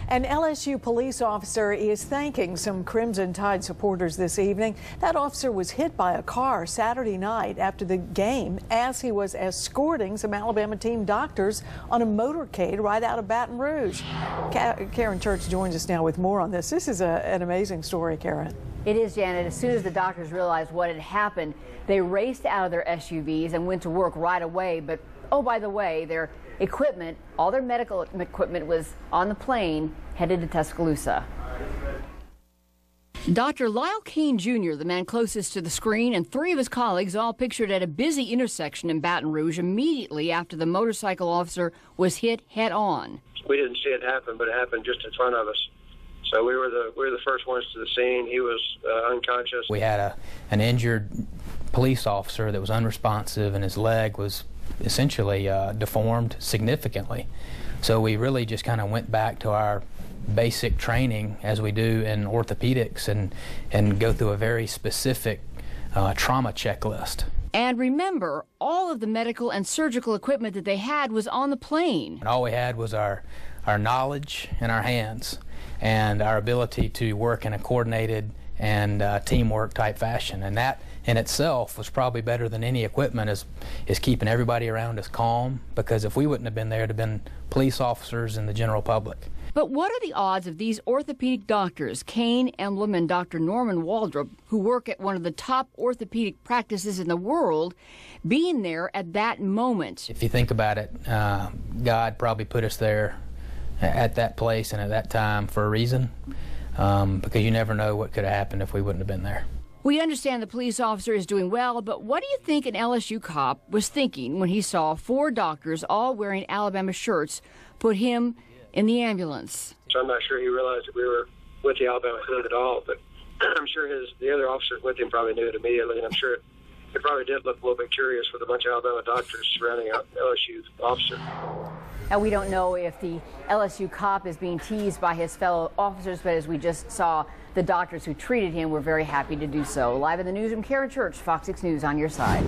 An LSU police officer is thanking some Crimson Tide supporters this evening. That officer was hit by a car Saturday night after the game as he was escorting some Alabama team doctors on a motorcade right out of Baton Rouge. Karen Church joins us now with more on this. This is an amazing story, Karen. It is, Janet. As soon as the doctors realized what had happened, they raced out of their SUVs and went to work right away. But, oh, by the way, their equipment, all their medical equipment was on the plane headed to Tuscaloosa. Dr. Lyle Kane Jr., the man closest to the screen, and three of his colleagues all pictured at a busy intersection in Baton Rouge immediately after the motorcycle officer was hit head-on. We didn't see it happen, but it happened just in front of us. So we were the first ones to the scene. He was unconscious. We had an injured police officer that was unresponsive, and his leg was essentially deformed significantly. So we really just kind of went back to our basic training as we do in orthopedics and go through a very specific trauma checklist. And remember, all of the medical and surgical equipment that they had was on the plane. And all we had was our knowledge and our hands and our ability to work in a coordinated and teamwork type fashion. And that in itself was probably better than any equipment, is keeping everybody around us calm, because if we wouldn't have been there, it'd have been police officers and the general public. But what are the odds of these orthopedic doctors, Kane, Emblom, and Dr. Norman Waldrop, who work at one of the top orthopedic practices in the world, being there at that moment? If you think about it, God probably put us there at that place and at that time for a reason, because you never know what could have happened if we wouldn't have been there. We understand the police officer is doing well, but what do you think an LSU cop was thinking when he saw four doctors, all wearing Alabama shirts, put him in the ambulance? So I'm not sure he realized that we were with the Alabama hood at all, but I'm sure the other officers with him probably knew it immediately, and I'm sure it probably did look a little bit curious with a bunch of Alabama doctors surrounding an LSU officer. Now, we don't know if the LSU cop is being teased by his fellow officers, but as we just saw, the doctors who treated him were very happy to do so. Live in the newsroom, Karen Church, Fox 6 News on your side.